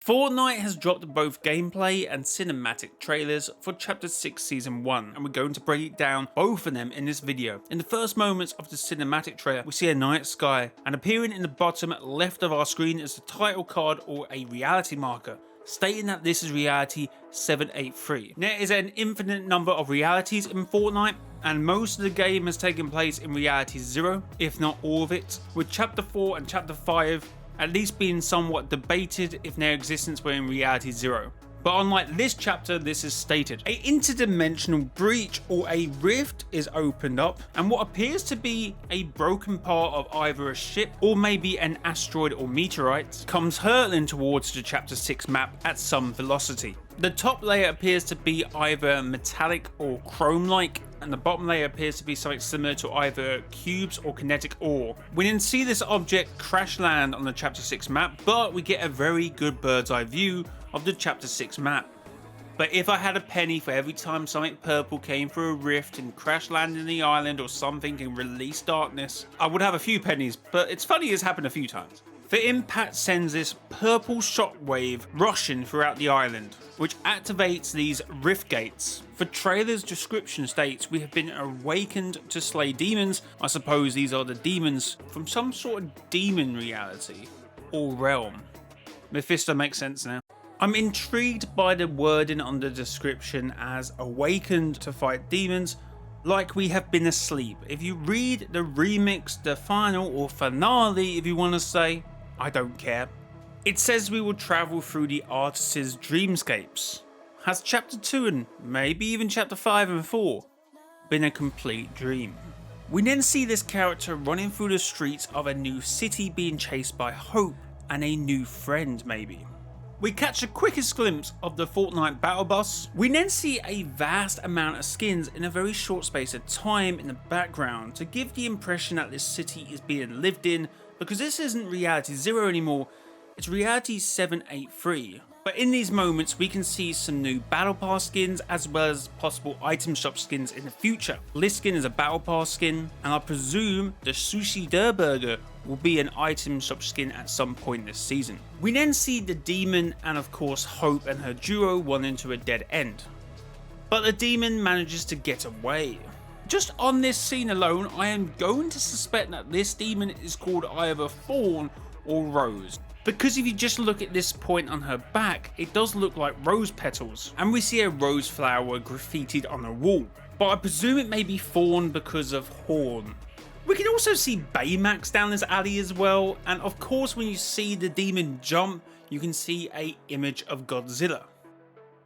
Fortnite has dropped both gameplay and cinematic trailers for Chapter 6 Season 1, and we're going to break down both of them in this video. In the first moments of the cinematic trailer, we see a night sky, and appearing in the bottom left of our screen is the title card or a reality marker, stating that this is reality 783. There is an infinite number of realities in Fortnite, and most of the game has taken place in reality 0, if not all of it, with Chapter 4 and Chapter 5 at least being somewhat debated if their existence were in reality 0. But unlike this chapter, this is stated. An interdimensional breach or a rift is opened up, and what appears to be a broken part of either a ship or maybe an asteroid or meteorite comes hurtling towards the Chapter 6 map at some velocity. The top layer appears to be either metallic or chrome-like, and the bottom layer appears to be something similar to either cubes or kinetic ore. We didn't see this object crash land on the Chapter 6 map, but we get a very good bird's eye view of the Chapter 6 map. But if I had a penny for every time something purple came through a rift and crash landed in the island or something and released darkness, I would have a few pennies, but it's funny it's happened a few times. The impact sends this purple shockwave rushing throughout the island, which activates these rift gates. The trailer's description states we have been awakened to slay demons. I suppose these are the demons from some sort of demon reality or realm. Mephisto makes sense now. I'm intrigued by the wording on the description as awakened to fight demons, like we have been asleep. If you read the remix, the final or finale if you want to say, I don't care. It says we will travel through the artist's dreamscapes. Has Chapter 2 and maybe even Chapter 5 and 4 been a complete dream? We then see this character running through the streets of a new city being chased by Hope and a new friend maybe. We catch the quickest glimpse of the Fortnite battle bus. We then see a vast amount of skins in a very short space of time in the background to give the impression that this city is being lived in, because this isn't reality 0 anymore, it's reality 783. But in these moments we can see some new battle pass skins as well as possible item shop skins in the future. This skin is a battle pass skin, and I presume the Sushi Der Burger will be an item shop skin at some point this season. We then see the demon and of course Hope and her duo run into a dead end. But the demon manages to get away. Just on this scene alone, I am going to suspect that this demon is called either Fawn or Rose. Because if you just look at this point on her back, it does look like rose petals, and we see a rose flower graffitied on a wall. But I presume it may be Fawn because of Horn. We can also see Baymax down this alley as well, and of course when you see the demon jump, you can see an image of Godzilla.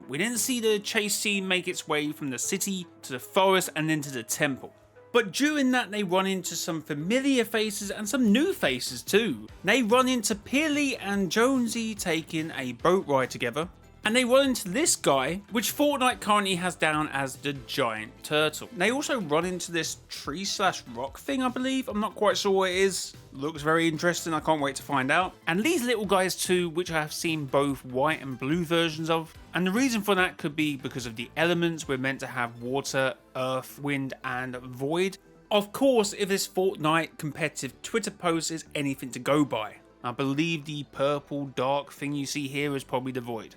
We then see the chase scene make its way from the city to the forest and then to the temple. But during that they run into some familiar faces and some new faces too. They run into Peely and Jonesy taking a boat ride together. And they run into this guy, which Fortnite currently has down as the giant turtle. They also run into this tree/rock thing, I believe. I'm not quite sure what it is. Looks very interesting, I can't wait to find out. And these little guys too, which I have seen both white and blue versions of. And the reason for that could be because of the elements. We're meant to have water, earth, wind and void. Of course, if this Fortnite competitive Twitter post is anything to go by. I believe the purple dark thing you see here is probably the void.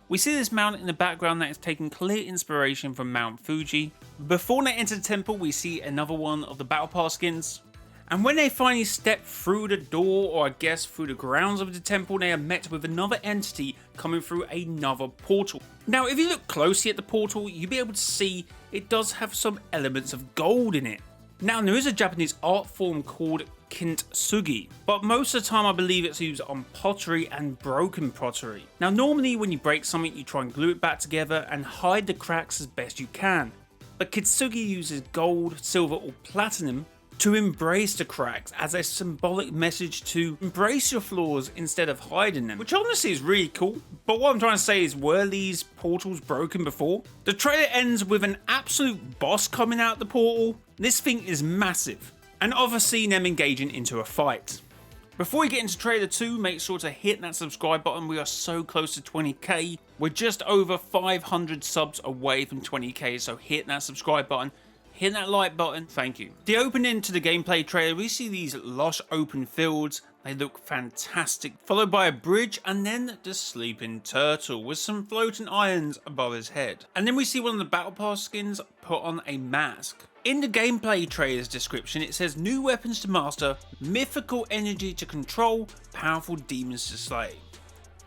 We see this mountain in the background that is taking clear inspiration from Mount Fuji. Before they enter the temple, we see another one of the Battle Pass skins. And when they finally step through the door, or I guess through the grounds of the temple, they are met with another entity coming through another portal. Now, if you look closely at the portal, you'll be able to see it does have some elements of gold in it. Now, there is a Japanese art form called kintsugi, but most of the time I believe it's used on pottery and broken pottery. Now, normally when you break something, you try and glue it back together and hide the cracks as best you can. But kintsugi uses gold, silver or platinum to embrace the cracks as a symbolic message to embrace your flaws instead of hiding them, which honestly is really cool. But what I'm trying to say is, were these portals broken before? The trailer ends with an absolute boss coming out the portal. This thing is massive, and obviously them engaging into a fight. Before we get into trailer 2, make sure to hit that subscribe button. We are so close to 20k. We're just over 500 subs away from 20k, so hit that subscribe button. Hit that like button, thank you. The opening to the gameplay trailer, we see these lush open fields They look fantastic, followed by a bridge and then the sleeping turtle with some floating irons above his head. And then we see one of the battle pass skins put on a mask. In the gameplay trailer's description it says new weapons to master, mythical energy to control, powerful demons to slay.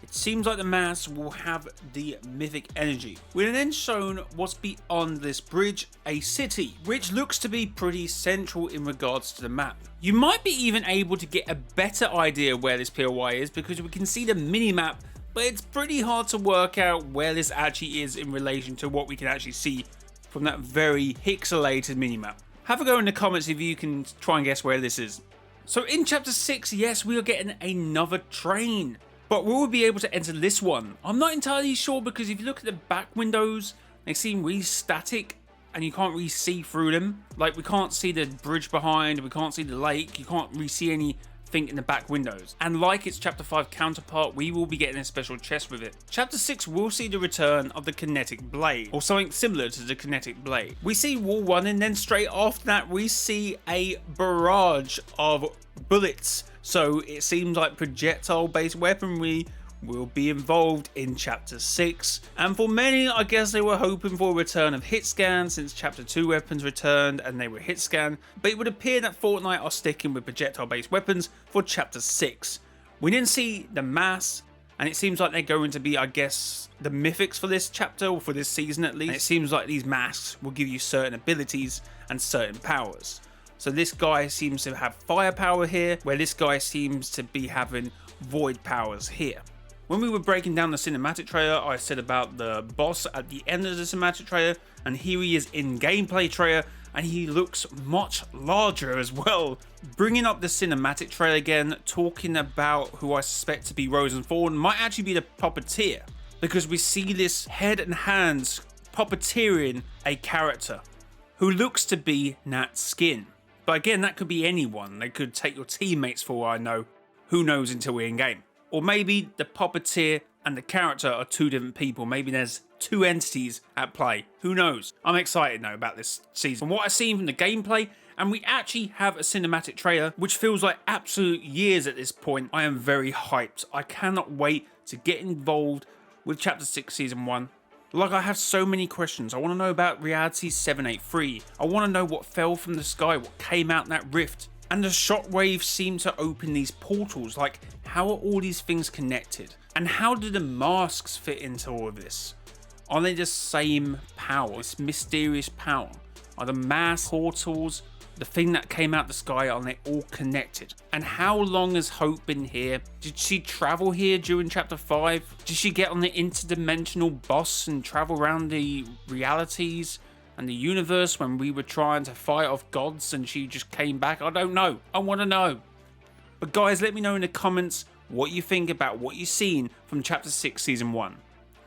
It seems like the mask will have the mythic energy. We're then shown what's beyond this bridge, a city, which looks to be pretty central in regards to the map. You might be even able to get a better idea where this POI is because we can see the mini-map, but it's pretty hard to work out where this actually is in relation to what we can actually see from that very pixelated mini-map. Have a go in the comments if you can try and guess where this is. So in chapter 6, yes, we are getting another train. But will we be able to enter this one? I'm not entirely sure because if you look at the back windows, they seem really static and you can't really see through them. Like we can't see the bridge behind, we can't see the lake, you can't really see anything in the back windows. And like its chapter 5 counterpart, we will be getting a special chest with it. Chapter 6 will see the return of the kinetic blade, or something similar to the kinetic blade. We see wall 1 and then straight after that we see a barrage of bullets. So it seems like projectile based weaponry will be involved in chapter 6. And for many, I guess they were hoping for a return of hit scan since chapter 2 weapons returned and they were hit scan. But it would appear that Fortnite are sticking with projectile based weapons for chapter 6. We didn't see the mass and it seems like they're going to be, I guess, the mythics for this chapter or for this season at least. And it seems like these masks will give you certain abilities and certain powers. So this guy seems to have firepower here, where this guy seems to be having void powers here. When we were breaking down the cinematic trailer, I said about the boss at the end of the cinematic trailer, and here he is in gameplay trailer, and he looks much larger as well. Bringing up the cinematic trailer again, talking about who I suspect to be Rose and Thorn might actually be the puppeteer, because we see this head and hands puppeteering a character who looks to be Nat Skin. But again, that could be anyone. They could take your teammates for all I know. Who knows until we're in game. Or maybe the puppeteer and the character are two different people. Maybe there's two entities at play. Who knows? I'm excited now about this season. From what I've seen from the gameplay, and we actually have a cinematic trailer, which feels like absolute years at this point, I am very hyped. I cannot wait to get involved with Chapter 6 Season 1. Like, I have so many questions. I want to know about Reality 783. I want to know what fell from the sky, what came out in that rift. And the shockwaves seem to open these portals. Like, how are all these things connected? And how do the masks fit into all of this? Are they the same power? This mysterious power? Are the mask portals, the thing that came out the sky, are they all connected? And how long has Hope been here? Did she travel here during chapter 5? Did she get on the interdimensional bus and travel around the realities and the universe when we were trying to fight off gods and she just came back? I don't know. I want to know. But guys, let me know in the comments what you think about what you've seen from chapter 6 season 1.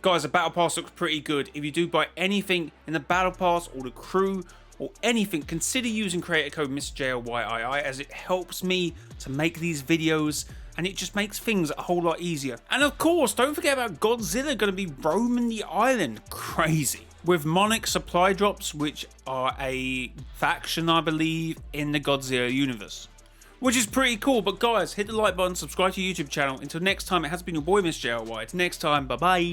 Guys, the battle pass looks pretty good. If you do buy anything in the battle pass or the crew or anything, consider using creator code MrJLYII as it helps me to make these videos and it just makes things a whole lot easier. And of course, don't forget about Godzilla going to be roaming the island. Crazy. With Monarch supply drops, which are a faction, I believe, in the Godzilla universe. Which is pretty cool. But guys, hit the like button, subscribe to the YouTube channel. Until next time, it has been your boy MrJLY. Till next time, bye bye.